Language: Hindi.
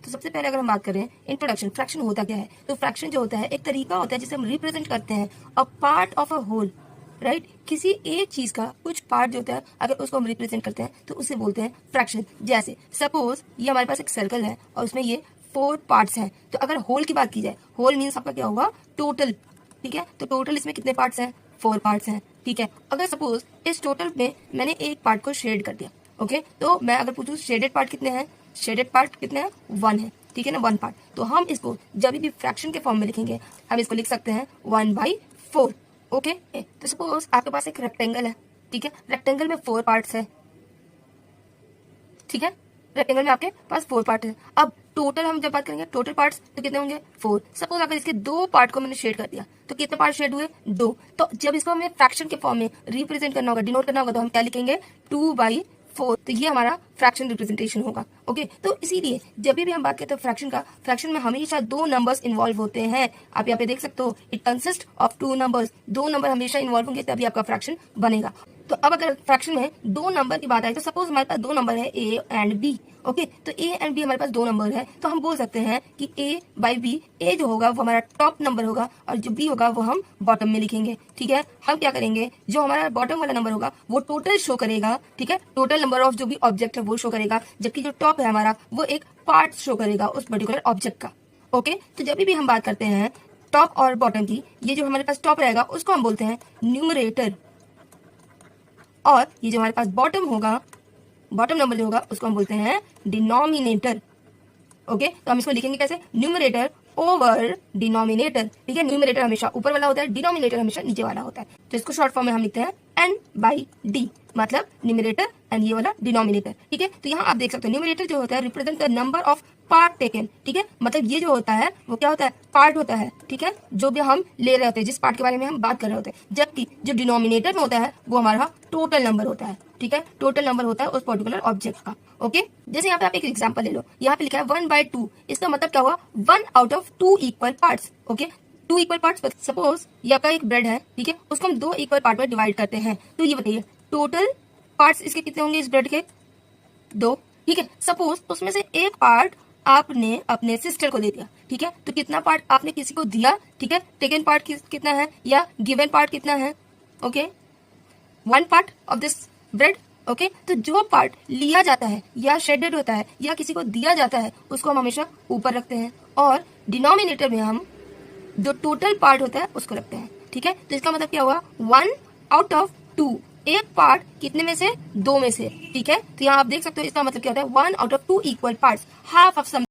तो सबसे पहले अगर हम बात करें इंट्रोडक्शन, फ्रैक्शन होता क्या है, तो फ्रैक्शन जो होता है एक तरीका होता है जिसे हम रिप्रेजेंट करते हैं a part of a whole, right. किसी एक चीज का कुछ पार्ट जो होता है अगर उसको हम रिप्रेजेंट करते हैं तो उसे बोलते हैं फ्रैक्शन। जैसे सपोज ये हमारे पास एक सर्कल है और उसमें ये 4 पार्ट्स हैं, तो अगर होल की बात की जाए, होल मीन्स आपका क्या होगा, टोटल, ठीक है। तो टोटल इसमें कितने पार्ट्स हैं, 4 पार्ट्स हैं, ठीक है। अगर सपोज इस टोटल में मैंने एक पार्ट को शेड कर दिया, ओके, तो मैं अगर पूछूं शेडेड पार्ट कितने हैं, शेडेड पार्ट कितने हैं, 1 है, ठीक है ना, 1 पार्ट। तो हम इसको जब भी फ्रैक्शन के फॉर्म में लिखेंगे हम इसको लिख सकते हैं 1/4, ओके। तो सपोज आपके पास एक रेक्टेंगल है, ठीक है, रेक्टेंगल में 4 पार्ट्स है, ठीक है, रेक्टेंगल में आपके पास 4 पार्ट है। अब टोटल हम जब बात करेंगे टोटल पार्ट्स तो कितने होंगे, 4। सपोज अगर इसके 2 पार्ट को मैंने शेड कर दिया तो कितने पार्ट शेड हुए, 2। तो जब इसको हमें फ्रैक्शन के फॉर्म में रिप्रेजेंट करना होगा, डिनोट करना होगा, तो हम क्या लिखेंगे, 2/4। तो ये हमारा फ्रैक्शन रिप्रेजेंटेशन होगा, ओके। तो इसीलिए जब भी हम बात करते हैं फ्रैक्शन का, फ्रैक्शन में हमेशा 2 नंबर्स इन्वॉल्व होते हैं। आप यहाँ पे देख सकते हो, it consist of 2 numbers, 2 number हमेशा इन्वॉल्व होंगे तभी आपका फ्रैक्शन बनेगा। तो अब अगर फ्रैक्शन में 2 नंबर की बात आई तो सपोज हमारे पास 2 नंबर है ए एंड बी, ओके। तो ए एंड बी हमारे पास 2 नंबर है, तो हम बोल सकते हैं कि ए बाई बी, ए जो होगा वो हमारा टॉप नंबर होगा और जो बी होगा वो हम बॉटम में लिखेंगे, ठीक है। हम क्या करेंगे, जो हमारा बॉटम वाला नंबर होगा वो टोटल शो करेगा, ठीक है, टोटल नंबर ऑफ जो भी ऑब्जेक्ट है वो शो करेगा, जबकि जो टॉप है हमारा वो एक पार्ट शो करेगा उस पर्टिकुलर ऑब्जेक्ट का, ओके। तो जब भी हम बात करते हैं टॉप और बॉटम की, ये जो हमारे पास टॉप रहेगा उसको हम बोलते हैं न्यूमरेटर, और ये जो हमारे पास बॉटम होगा, बॉटम नंबर जो होगा उसको हम बोलते हैं डिनोमिनेटर, ओके। तो हम इसको लिखेंगे कैसे, न्यूमरेटर ओवर डिनोमिनेटर, ठीक है। न्यूमरेटर हमेशा ऊपर वाला होता है, डिनोमिनेटर हमेशा नीचे वाला होता है। तो इसको शॉर्ट फॉर्म में हम लिखते हैं n/d, मतलब न्यूमरेटर एंड ये वाला डिनोमिनेटर, ठीक है। तो यहाँ आप देख सकते हो न्यूमरेटर जो होता है represent the number of part taken, ठीक है, मतलब ये जो होता है वो क्या होता है, पार्ट होता है, ठीक है, जो भी हम ले रहे होते हैं, जिस पार्ट के बारे में हम बात कर रहे होते हैं। जबकि जो डिनोमिनेटर में होता है वो हमारा टोटल नंबर होता है, ठीक है, टोटल नंबर होता है उस पर्टिकुलर ऑब्जेक्ट का, ओके। जैसे यहाँ पे आप एक एग्जांपल ले लो, यहाँ पे लिखा है 1/2, इसका मतलब क्या हुआ, 1 out of 2 equal parts, okay. 2 equal parts, suppose ये आपका एक ब्रेड है, ठीक है, उसको हम 2 इक्वल पार्ट में डिवाइड करते हैं, तो ये बताइए टोटल पार्ट्स इसके कितने होंगे इस ब्रेड के, 2, ठीक है। सपोज उसमें से एक पार्ट आपने अपने सिस्टर को दे दिया, ठीक है, तो कितना पार्ट आपने किसी को दिया, ठीक है, टेकन पार्ट कितना है या गिवन पार्ट कितना है, okay, 1 part of this bread, okay. तो जो पार्ट लिया जाता है या शेडेड होता है या किसी को दिया जाता है उसको हम हमेशा ऊपर रखते हैं, और डिनोमिनेटर में हम जो टोटल पार्ट होता है उसको रखते हैं, ठीक है। तो इसका मतलब क्या हुआ, 1 आउट ऑफ 2, एक पार्ट कितने में से, 2 में से, ठीक है। तो यहाँ आप देख सकते हो इसका मतलब क्या होता है, 1 out of 2 equal parts, half of some